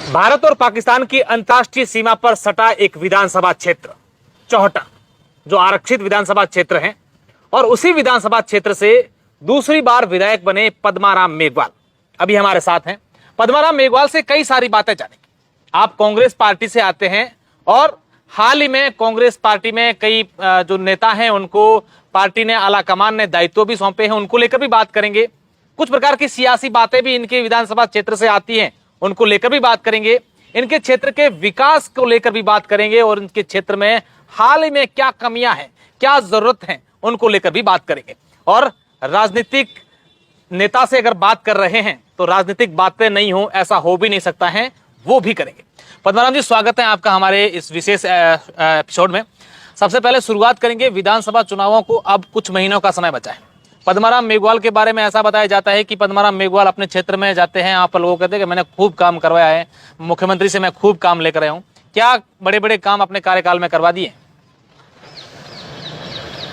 भारत और पाकिस्तान की अंतर्राष्ट्रीय सीमा पर सटा एक विधानसभा क्षेत्र चौहटा, जो आरक्षित विधानसभा क्षेत्र है, और उसी विधानसभा क्षेत्र से दूसरी बार विधायक बने पद्माराम मेघवाल अभी हमारे साथ हैं। पद्माराम मेघवाल से कई सारी बातें जानेंगे। आप कांग्रेस पार्टी से आते हैं और हाल ही में कांग्रेस पार्टी में कई जो नेता हैं उनको पार्टी ने, आला कमान ने दायित्व भी सौंपे हैं, उनको लेकर भी बात करेंगे। कुछ प्रकार की सियासी बातें भी इनके विधानसभा क्षेत्र से आती हैं, उनको लेकर भी बात करेंगे। इनके क्षेत्र के विकास को लेकर भी बात करेंगे और इनके क्षेत्र में हाल ही में क्या कमियां हैं, क्या जरूरत है, उनको लेकर भी बात करेंगे। और राजनीतिक नेता से अगर बात कर रहे हैं तो राजनीतिक बातें नहीं हो, ऐसा हो भी नहीं सकता है, वो भी करेंगे। पद्माराम जी, स्वागत है आपका हमारे इस विशेष एपिसोड में। सबसे पहले शुरुआत करेंगे, विधानसभा चुनावों को अब कुछ महीनों का समय बचा है। पद्माराम मेघवाल के बारे में ऐसा बताया जाता है कि पद्माराम मेघवाल अपने क्षेत्र में जाते हैं, आप लोग कहते हैं कि मैंने खूब काम करवाया है, मुख्यमंत्री से मैं खूब काम लेकर आया हूं। क्या बड़े बड़े काम अपने कार्यकाल में करवा दिए?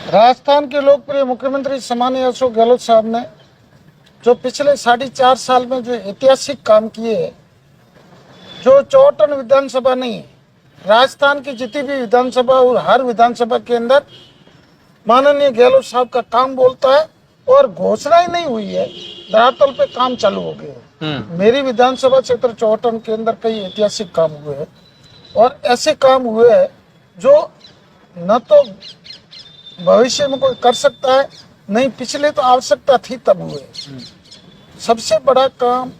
राजस्थान के लोकप्रिय मुख्यमंत्री सम्मानीय अशोक गहलोत साहब ने जो पिछले 4.5 साल में जो ऐतिहासिक काम किए, जो चौहटन विधानसभा नहीं, राजस्थान की जितनी भी विधानसभा और हर विधानसभा के अंदर माननीय गहलोत साहब का काम बोलता है, और घोषणा ही नहीं हुई है, धरातल पे काम चालू हो गए। मेरी विधानसभा क्षेत्र चौहटन के अंदर कई ऐतिहासिक काम हुए हैं, और ऐसे काम हुए हैं जो न तो भविष्य में कोई कर सकता है, नहीं पिछले तो आवश्यकता थी तब हुए। सबसे बड़ा काम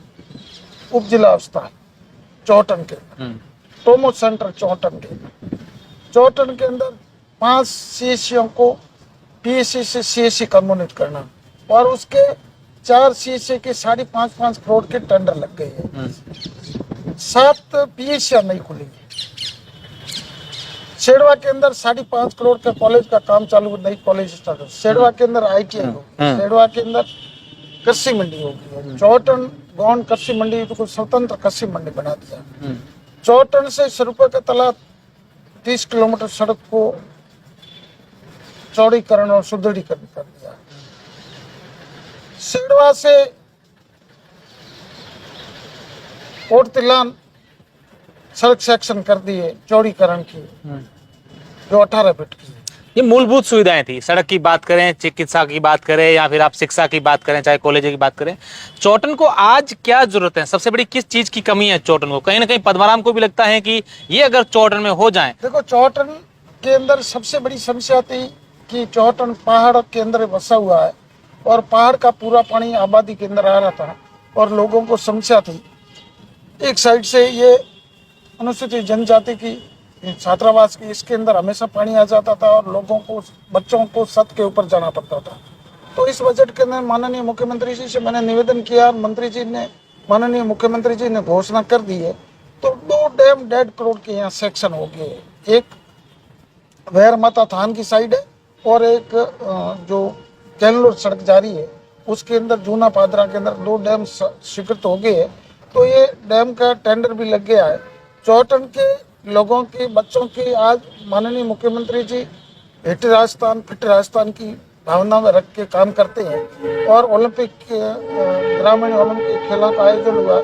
उप जिला अस्पताल चौहटन के टोमो सेंटर चौहटन के अंदर 5 सीएससीओं को पीएससी से सीएससी कन्वर्ट करना, और उसके 4 सीएससी के 5.5 करोड़ के टेंडर लग गए हैं। 7 पीएससी नहीं खुली। शेरवा के अंदर 5.5 करोड़ का कॉलेज का काम चालू, नई कॉलेज स्टार्ट। शेरवा के अंदर ITI होगी, शेरवा के अंदर कृषि मंडी होगी। चौहटन गौंड कृषि मंडी को स्वतंत्र कृषि मंडी बना दिया। चौहटन से सरुपे का तालाब 30 किलोमीटर सड़क को चौड़ीकरण और सुदृढ़ीकरण कर दिया। सिडवा से कोट तिलान सड़क सेक्शन कर दिए चौड़ीकरण की, जो 18 फीट की। ये मूलभूत सुविधाएं थी। सड़क की बात करें, चिकित्सा की बात करें, या फिर आप शिक्षा की बात करें, चाहे कॉलेज की बात करें, चौहटन को आज क्या जरूरत है? सबसे बड़ी किस चीज की कमी है चौहटन को? कहीं ना कहीं पद्माराम को भी लगता है कि ये अगर चौहटन में हो जाए। देखो, चौहटन के अंदर सबसे बड़ी समस्या थी कि चौहटन पहाड़ के अंदर बसा हुआ है, और पहाड़ का पूरा पानी आबादी के अंदर आ रहा था, और लोगों को समस्या थी। एक साइड से ये अनुसूचित जनजाति की छात्रावास की, इसके अंदर हमेशा पानी आ जाता था, और लोगों को, बच्चों को छत के ऊपर जाना पड़ता था। तो इस बजट के अंदर माननीय मुख्यमंत्री जी से मैंने निवेदन किया, मंत्री जी ने, माननीय मुख्यमंत्री जी ने घोषणा कर दी है। तो 2 डैम 1.5 करोड़ के यहाँ सेक्शन हो गए। एक वैर माता थान की साइड है, और एक जो कैनलोर सड़क जारी है उसके अंदर जूना पादरा के अंदर 2 डैम स्वीकृत हो गए हैं। तो ये डैम का टेंडर भी लग गया है। चौहटन के लोगों के, बच्चों की आज माननीय मुख्यमंत्री जी फिट राजस्थान की भावना में रख के काम करते हैं, और ओलंपिक ग्रामीण ओलंपिक खेलों का आयोजन हुआ,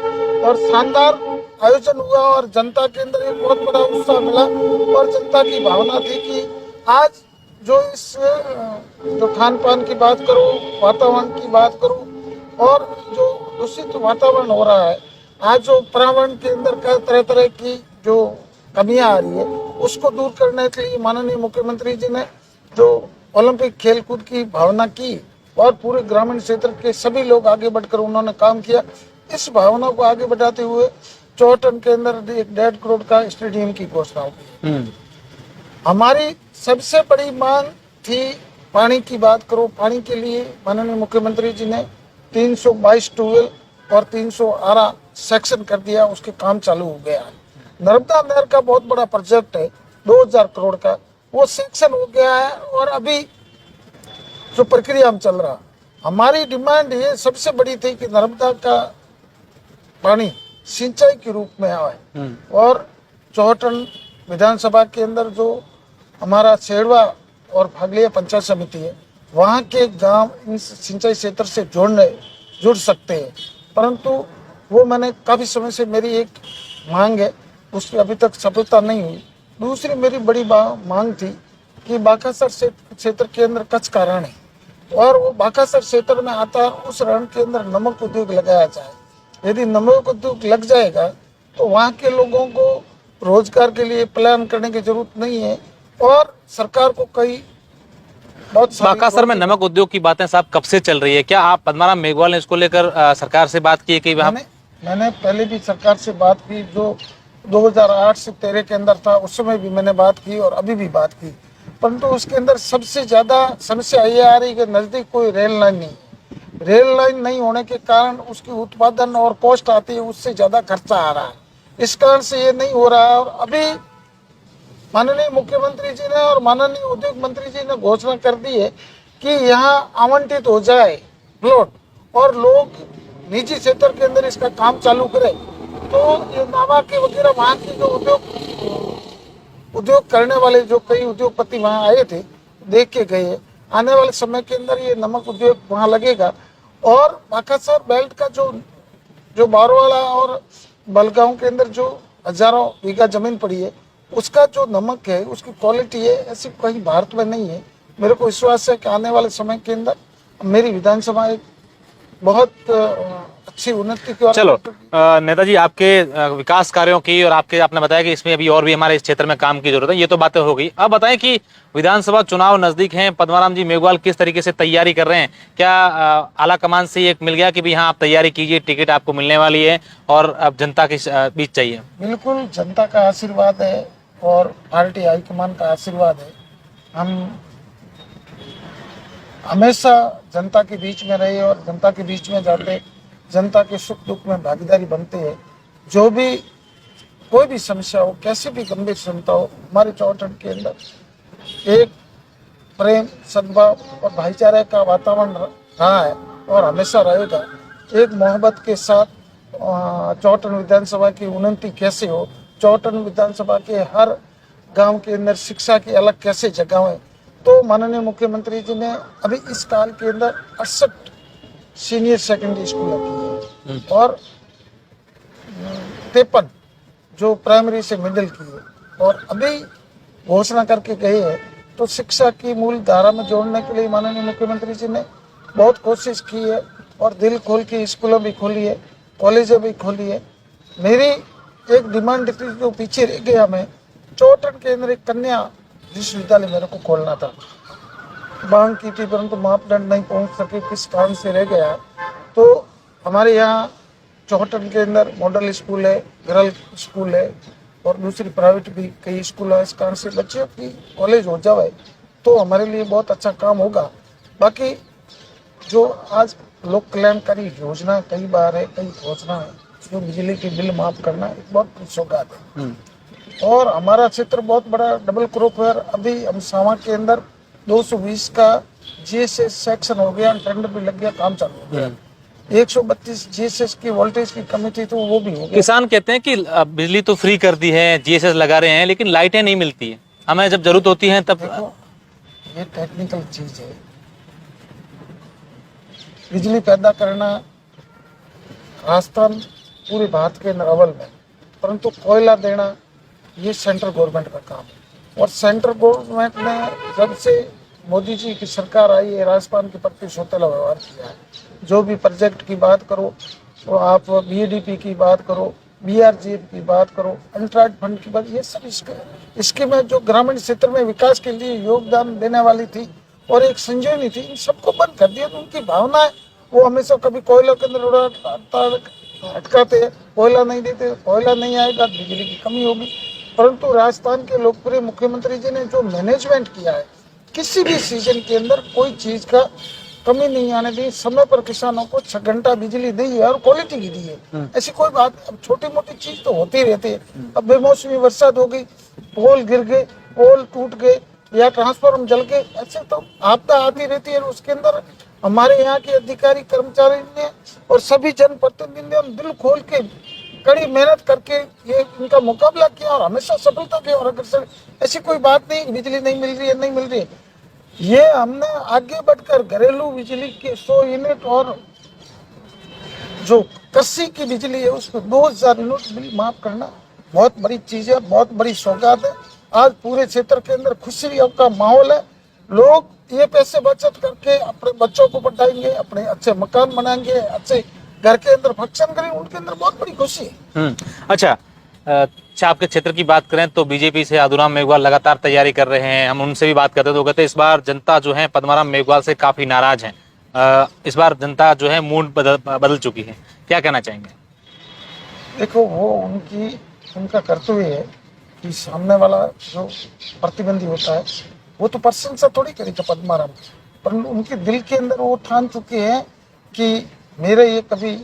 और शानदार आयोजन हुआ, और जनता के अंदर एक बहुत बड़ा उत्साह मिला, और जनता की भावना थी कि आज जो इस जो खान पान की बात करूं, वातावरण की बात करूं, और जो दूषित वातावरण हो रहा है, आज जो पर्यावरण के अंदर का तरह तरह की जो कमियां आ रही है, उसको दूर करने के लिए माननीय मुख्यमंत्री जी ने जो ओलंपिक खेलकूद की भावना की, और पूरे ग्रामीण क्षेत्र के सभी लोग आगे बढ़कर उन्होंने काम किया। इस भावना को आगे बढ़ाते हुए चौहटन के अंदर 1.5 करोड़ का स्टेडियम की घोषणा हुई। हमारी सबसे बड़ी मांग थी पानी की बात करो। पानी के लिए माननीय मुख्यमंत्री जी ने 322 ट्यूबवेल और 300 आरा सेक्शन कर दिया, उसके काम चालू हो गया है। नर्मदा नहर का बहुत बड़ा प्रोजेक्ट है 2000 करोड़ का, वो सेक्शन हो गया है, और अभी जो प्रक्रिया में चल रहा। हमारी डिमांड ये सबसे बड़ी थी कि नर्मदा का पानी सिंचाई के रूप में आए, और चौहटन विधानसभा के अंदर जो हमारा शेरवा और फागलिया पंचायत समिति है, वहाँ के गांव इन सिंचाई क्षेत्र से जुड़ सकते हैं, परंतु वो मैंने काफ़ी समय से मेरी एक मांग है, उसकी अभी तक सफलता नहीं हुई। दूसरी मेरी बड़ी मांग थी कि बाकासर क्षेत्र के अंदर कच्छ का रण है और वो बाकासर क्षेत्र में आता है, उस रण के अंदर नमक उद्योग लगाया जाए। यदि नमक उद्योग लग जाएगा तो वहाँ के लोगों को रोजगार के लिए प्लान करने की जरूरत नहीं है और सरकार को कई बहुत सारी बाकासर में नमक उद्योग की बातें साहब कब से चल रही है? क्या आप पद्माराम मेघवाल ने इसको लेकर सरकार से बात की है कि वहाँ मैंने पहले भी सरकार से बात की, जो 2008 से 13 के अंदर था, उस समय भी मैंने बात की और अभी भी बात की, परंतु उसके अंदर सबसे ज्यादा समस्या ये आ रही है कि नजदीक कोई रेल लाइन नहीं है। रेल लाइन नहीं होने के कारण उसकी उत्पादन और कॉस्ट आती है, उससे ज्यादा खर्चा आ रहा है। इस कारण से ये नहीं हो रहा है। और अभी माननीय मुख्यमंत्री जी ने और माननीय उद्योग मंत्री जी ने घोषणा कर दी है कि यहाँ आवंटित हो जाए प्लॉट और लोग निजी क्षेत्र के अंदर इसका काम चालू करें, तो ये नावा के वगैरह वहाँ के जो उद्योग करने वाले जो कई उद्योगपति वहाँ आए थे, देख के गए। आने वाले समय के अंदर ये नमक उद्योग वहाँ लगेगा और बाकासर बेल्ट का जो बारोवाला और बलगांव के अंदर जो हजारों बीघा जमीन पड़ी है, उसका जो नमक है, उसकी क्वालिटी है, ऐसी कहीं भारत में नहीं है। मेरे को विश्वास है कि आने वाले समय के अंदर मेरी विधानसभा एक बहुत अच्छी उन्नति की ओर। चलो नेताजी, आपके विकास कार्यों की और आपने बताया कि इसमें अभी और भी हमारे इस क्षेत्र में काम की जरूरत है, ये तो बातें हो गई। अब बताएं कि विधानसभा चुनाव नजदीक हैं, पद्माराम जी मेघवाल किस तरीके से तैयारी कर रहे हैं? क्या आला कमान से एक मिल गया कि भाई हाँ आप तैयारी कीजिए, टिकट आपको मिलने वाली है और अब जनता के बीच चाहिए? बिल्कुल, जनता का आशीर्वाद है और पार्टी हाईकमान का आशीर्वाद है। हम हमेशा जनता के बीच में रहे और जनता के बीच में जाते, जनता के सुख दुख में भागीदारी बनते हैं। जो भी कोई भी समस्या हो, कैसी भी गंभीर समस्या हो, हमारे चौहटन के अंदर एक प्रेम, सद्भाव और भाईचारे का वातावरण रहा है और हमेशा रहेगा। एक मोहब्बत के साथ चौहटन विधानसभा की उन्नति कैसे हो, चौहटन विधानसभा के हर गांव के अंदर शिक्षा की अलग कैसे जगह है, तो माननीय मुख्यमंत्री जी ने अभी इस काल के अंदर 68 सीनियर सेकेंडरी स्कूल की है और 53 जो प्राइमरी से मिडिल की है और अभी घोषणा करके गए हैं। तो शिक्षा की मूल धारा में जोड़ने के लिए माननीय मुख्यमंत्री जी ने बहुत कोशिश की है और दिल खोल के स्कूलों भी खोली है, कॉलेजें भी खोली है। मेरी एक डिमांड थी जो पीछे रह गया, मैं चौहटन के अंदर एक कन्या विश्वविद्यालय मेरे को खोलना था, मांग की थी, परंतु मापदंड नहीं पहुंच सके, किस कारण से रह गया। तो हमारे यहाँ चौहटन के अंदर मॉडल स्कूल है, गर्ल स्कूल है और दूसरी प्राइवेट भी कई स्कूल है। इस कारण से बच्चों की कॉलेज हो जाए तो हमारे लिए बहुत अच्छा काम होगा। बाकी जो आज लोक कल्याणकारी योजना कई बार है, कई घोषणा है, जो बिजली के बिल माफ करना एक बहुत बड़ी सौगात है और हमारा क्षेत्र बहुत बड़ा डबल क्रॉप है। अभी हम सावा के अंदर 220 का जीएसएस सेक्शन हो गया, टेंडर भी लग गया, काम चालू हो गया। 132 जीएसएस की वोल्टेज की कमी थी तो वो भी हो गया। किसान कहते हैं कि बिजली तो फ्री कर दी है, जीएसएस लगा रहे हैं, लेकिन लाइटें नहीं मिलती है, हमें जब जरूरत होती है तब। देखो, ये टेक्निकल चीज है। बिजली पैदा करना राजस्थान पूरे भारत के अंदर अव्वल में, परंतु कोयला देना ये सेंट्रल गवर्नमेंट का काम है और सेंट्रल गवर्नमेंट ने जब से मोदी जी की सरकार आई है, राजस्थान के प्रति सौतेला व्यवहार किया है। जो भी प्रोजेक्ट की बात करो तो आप बीएडीपी की बात करो, बीआरजीएफ की बात करो, एंट्राइड फंड की बात, ये सब इसके में जो ग्रामीण क्षेत्र में विकास के लिए योगदान देने वाली थी और एक संजीवनी थी, इन सबको बंद कर दिया। तो उनकी भावना है, वो हमेशा कभी कोयला के अंदर अटकाते हैं, कोयला नहीं देते, कोयला नहीं आएगा, बिजली की कमी होगी। परंतु राजस्थान के लोकप्रिय मुख्यमंत्री जी ने जो मैनेजमेंट किया है, किसी भी सीजन के अंदर कोई चीज का कमी नहीं आने दी, समय पर किसानों को 6 घंटा बिजली दी है और क्वालिटी की दी है। ऐसी कोई बात, अब छोटी मोटी चीज तो होती रहती है। अब बेमौसमी बरसात हो गई, पोल गिर गए, पोल टूट गए या ट्रांसफार्मर जल गए, ऐसे तो आपदा आती रहती है। उसके अंदर हमारे यहाँ के अधिकारी कर्मचारी ने और सभी जनप्रतिनिधियों ने दिल खोल के कड़ी मेहनत करके ये इनका मुकाबला किया और हमेशा सफलता की। और अगर ऐसी कोई बात नहीं बिजली नहीं मिल रही है, नहीं मिल रही है, ये हमने आगे बढ़कर घरेलू बिजली के 100 यूनिट और जो कृषि की बिजली है उसको 2000 यूनिट बिल माफ करना बहुत बड़ी चीज है, बहुत बड़ी सौगात है। आज पूरे क्षेत्र के अंदर खुशी का माहौल है। लोग ये पैसे बचत करके अपने बच्चों को पढ़ाएंगे, अपने अच्छे मकान बनाएंगे, अच्छे घर के अंदर फंक्शन करेंगे, उनके अंदर बहुत बड़ी खुशी है। अच्छा, आपके क्षेत्र की बात करें तो बीजेपी से आदुराम मेघवाल लगातार तैयारी कर रहे हैं। हम उनसे भी बात करते हैं तो कहते हैं इस बार जनता जो है पद्माराम मेघवाल से काफी नाराज है। इस बार जनता जो है मूड बदल चुकी है, क्या कहना चाहेंगे? देखो, वो उनका कर्तव्य है कि सामने वाला जो प्रतिबंधी होता है वो तो प्रशंसा थोड़ी करेगा पद्माराम, पर उनके दिल के अंदर वो ठान चुके हैं कि मेरे ये कभी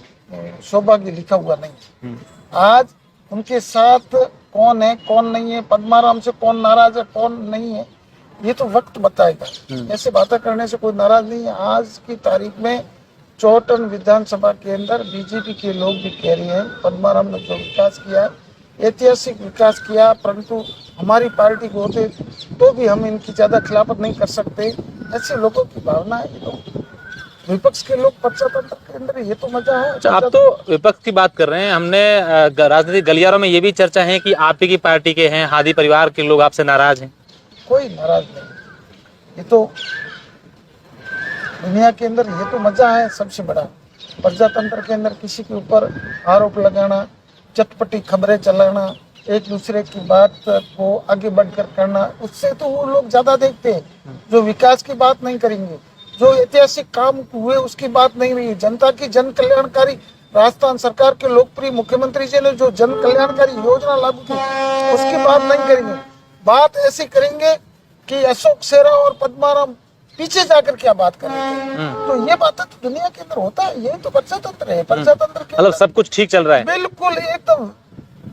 सौभाग्य लिखा हुआ नहीं। आज उनके साथ कौन है कौन नहीं है, पद्माराम से कौन नाराज है कौन नहीं है, ये तो वक्त बताएगा। ऐसे बातें करने से कोई नाराज नहीं है। आज की तारीख में चौहटन विधानसभा के अंदर बीजेपी के लोग भी कह रहे हैं पद्माराम ने जो विकास किया है, ऐतिहासिक विकास किया, परंतु हमारी पार्टी को होते तो भी हम इनकी ज्यादा खिलाफत नहीं कर सकते। ऐसे लोगों की भावना है। ये लोग विपक्ष के लोग प्रजातंत्र के अंदर ये तो मजा है। अच्छा, आप तो विपक्ष की बात कर रहे हैं। हमने राजनीतिक गलियारों में ये भी चर्चा है कि आप ही की पार्टी के हैं, हादी परिवार के लोग आपसे नाराज हैं। कोई नाराज नहीं। ये तो दुनिया के अंदर ये तो मजा है सबसे बड़ा। प्रजातंत्र के अंदर किसी के ऊपर आरोप लगाना, चटपटी खबरें चलाना, एक दूसरे की बात को आगे बढ़कर करना, उससे तो वो लोग ज्यादा देखते हैं। जो विकास की बात नहीं करेंगे, जो ऐतिहासिक काम हुए उसकी बात नहीं रही, जनता की जन कल्याणकारी राजस्थान सरकार के लोकप्रिय मुख्यमंत्री जी ने जो जन कल्याणकारी योजना लागू की उसकी बात नहीं करेंगे। बात ऐसी करेंगे कि अशोक सेरा और पद्माराम पीछे जाकर क्या बात करेंगे। तो ये बात तो दुनिया के अंदर होता है। ये तो प्रजातंत्र है। प्रजातंत्र के मतलब सब कुछ ठीक चल रहा है, बिल्कुल एकदम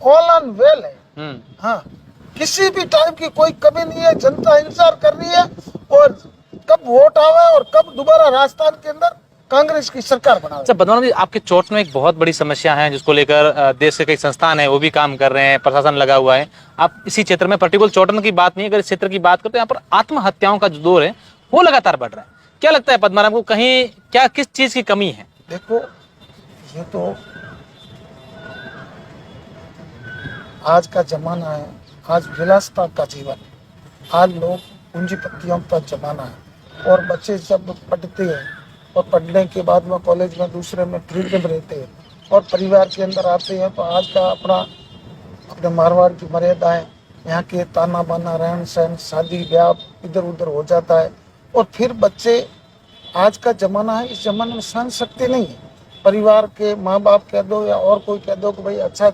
ऑल ऑन वेल है। हाँ, किसी भी टाइप की कोई कमी नहीं है। जनता इंतजार कर रही है और कब वोट आवे और कब दोबारा राजस्थान के अंदर कांग्रेस की सरकार बनावे। अच्छा पद्माराम जी, आपके चोट में एक बहुत बड़ी समस्या है जिसको लेकर देश के कई संस्थान है वो भी काम कर रहे हैं, प्रशासन लगा हुआ है। आप इसी क्षेत्र में पर्टिकुलर चोटन की बात नहीं, अगर इस क्षेत्र की बात करते हैं, यहाँ पर आत्महत्याओं का जो दौर है वो लगातार बढ़ रहा है। क्या लगता है पद्माराम को, कहीं क्या किस चीज की कमी है? देखो, ये तो आज का जमाना है। आज विलासता का जीवन, आज लोग पूंजीपतियों का जमाना है। और बच्चे जब पढ़ते हैं और पढ़ने के बाद में कॉलेज में दूसरे में फील्ड में रहते हैं और परिवार के अंदर आते हैं तो आज का अपने मारवाड़ की मर्यादाएं, यहाँ के ताना बाना, रहन सहन, शादी ब्याह इधर उधर हो जाता है। और फिर बच्चे, आज का जमाना है, इस जमाने में सहन शक्ति नहीं है। परिवार के माँ बाप कह दो या और कोई कह दो कि भाई अच्छा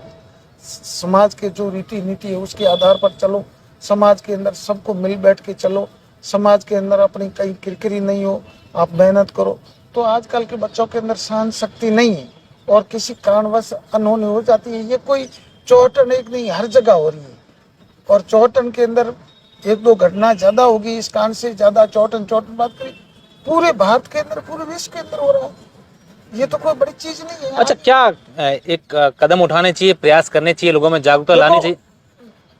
समाज के जो रीति नीति है उसके आधार पर चलो, समाज के अंदर सबको मिल बैठ के चलो, समाज के अंदर अपनी कहीं किरकिरी नहीं हो, आप मेहनत करो। तो आजकल के बच्चों के अंदर सहन शक्ति नहीं है और किसी कारणवश अनहोनी हो जाती है। ये कोई चौहटन एक नहीं, हर जगह हो रही है। और चौहटन के अंदर एक दो घटना ज्यादा होगी, इस कारण से ज्यादा चौहटन बात करी, पूरे भारत के अंदर, पूरे विश्व के अंदर हो रहा है। ये तो कोई बड़ी चीज नहीं है। अच्छा, क्या एक कदम उठाने चाहिए, प्रयास करने चाहिए, लोगों में जागरूकता लानी चाहिए?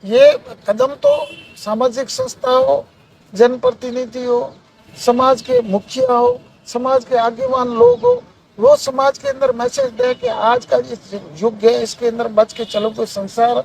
ये कदम तो सामाजिक संस्था हो, जनप्रतिनिधि हो, समाज के मुखिया हो, समाज के आगेवान लोग हो, वो समाज के अंदर मैसेज दे कि आज का ये युग है, इसके अंदर बच के चलो। कोई संसार,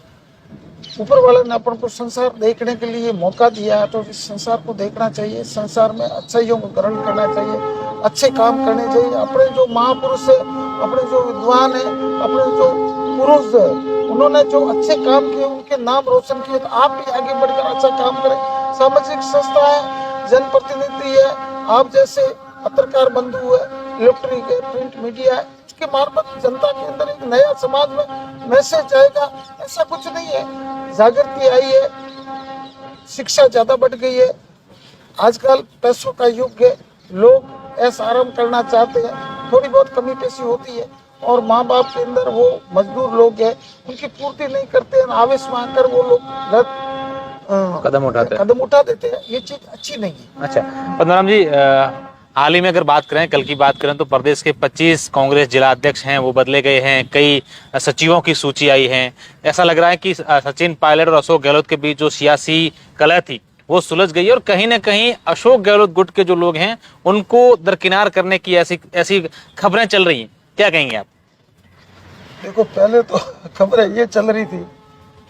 ऊपर वाले ने अपन को संसार देखने के लिए मौका दिया है तो इस संसार को देखना चाहिए। संसार में अच्छाइयों को ग्रहण करना चाहिए, अच्छे काम करने चाहिए। अपने जो महापुरुष है, अपने जो विद्वान है, अपने जो पुरुष है, उन्होंने जो अच्छे काम किए, उनके नाम रोशन किए, तो आप भी आगे बढ़कर अच्छा काम करें। सामाजिक संस्था है, जनप्रतिनिधि है, आप जैसे पत्रकार बंधु है, इलेक्ट्रिक है, प्रिंट मीडिया है, इसके मार्फत जनता के अंदर एक नया समाज में मैसेज आएगा। ऐसा कुछ नहीं है, जागृति आई है, शिक्षा ज्यादा बढ़ गई है। आजकल पैसों का युग है, लोग ऐसा आराम करना चाहते हैं, थोड़ी बहुत कमी पेशी होती है और माँ बाप के अंदर वो मजदूर लोग हैं, उनकी पूर्ति नहीं करते हैं, आवेश में आकर वो लोग गलत कदम उठा देते हैं। ये चीज अच्छी नहीं है। अच्छा पद्माराम जी, हाल ही में अगर बात करें, कल की बात करें तो प्रदेश के 25 कांग्रेस जिला अध्यक्ष हैं वो बदले गए हैं, कई सचिवों की सूची आई है। ऐसा लग रहा है कि सचिन पायलट और अशोक गहलोत के बीच जो सियासी कलह थी वो सुलझ गई है और कहीं ना कहीं अशोक गहलोत गुट के जो लोग हैं उनको दरकिनार करने की ऐसी खबरें चल रही हैं। क्या कहेंगे आप? देखो पहले तो खबरें ये चल रही थी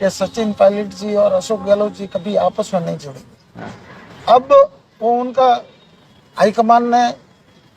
कि सचिन पायलट जी और अशोक गहलोत जी कभी आपस में नहीं जुड़े। अब वो उनका हाईकमान ने,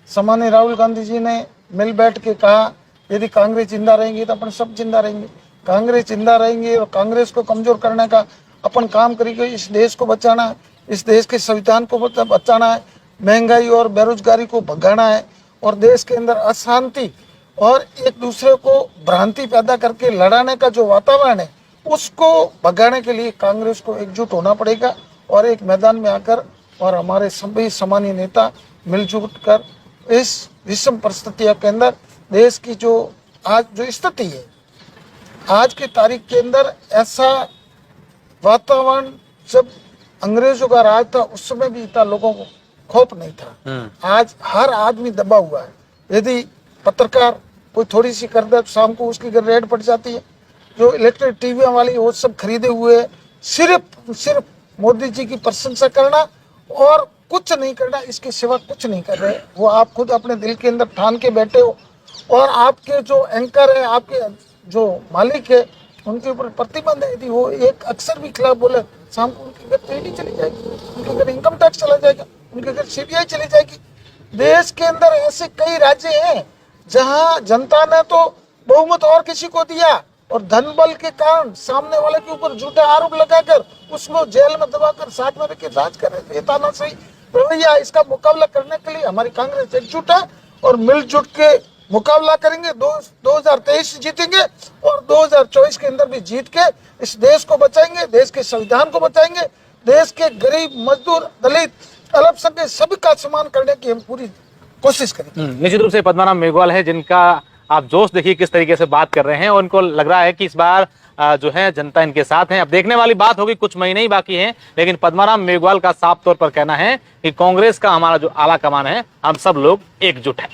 सम्मानीय राहुल गांधी जी ने मिल बैठ के कहा यदि कांग्रेस जिंदा रहेंगी तो अपन सब जिंदा रहेंगे। कांग्रेस जिंदा रहेंगे और कांग्रेस को कमजोर करने का अपन काम करेंगे। इस देश को बचाना है, इस देश के संविधान को बचाना है, महंगाई और बेरोजगारी को भगाना है और देश के अंदर अशांति और एक दूसरे को भ्रांति पैदा करके लड़ाने का जो वातावरण है उसको भगाने के लिए कांग्रेस को एकजुट होना पड़ेगा और एक मैदान में आकर और हमारे सभी सम्मानीय नेता मिलजुल कर इस विषम परिस्थितियों के अंदर देश की जो आज जो स्थिति है, आज की तारीख के अंदर ऐसा वातावरण जब अंग्रेजों का राज था उस समय भी इतना लोगों को खौफ नहीं था। आज हर आदमी दबा हुआ है। यदि पत्रकार कोई थोड़ी सी कर दे तो शाम को उसकी रेड पड़ जाती है। जो इलेक्ट्रिक टीवियां वाली वो सब खरीदे हुए सिर्फ मोदी जी की प्रशंसा करना और कुछ नहीं करना, इसके सिवा कुछ नहीं कर रहे। वो आप खुद अपने दिल के अंदर ठान के बैठे हो और आपके जो एंकर है, आपके जो मालिक है, उनके ऊपर प्रतिबंध है। यदि वो एक अक्षर भी खिलाफ बोले शाम को उनके घर ईडी चली जाएगी, उनके घर इनकम टैक्स चला जाएगा, उनके घर सीबीआई चली जाएगी। देश के अंदर ऐसे कई राज्य हैं जहां जनता ने तो बहुमत और किसी को दिया और धन बल के कारण सामने वाले के ऊपर झूठा आरोप लगाकर उसको जेल में दबाकर साथ में रख के जांच कर रहे थे। ताना सही रवैया, इसका मुकाबला करने के लिए हमारी कांग्रेस एकजुट है और मिलजुट के मुकाबला करेंगे। 2023 जीतेंगे और 2024 के अंदर भी जीत के इस देश को बचाएंगे, देश के संविधान को बचाएंगे, देश के गरीब, मजदूर, दलित, अल्पसंख्यक सभी का सम्मान करने की हम पूरी कोशिश करेंगे। निश्चित रूप से पद्माराम मेघवाल है जिनका आप जोश देखिए किस तरीके से बात कर रहे हैं और उनको लग रहा है कि इस बार जो है जनता इनके साथ है। अब देखने वाली बात होगी, कुछ महीने ही बाकी हैं, लेकिन पद्माराम मेघवाल का साफ तौर पर कहना है कि कांग्रेस का हमारा जो आला कमान है, हम सब लोग एकजुट हैं।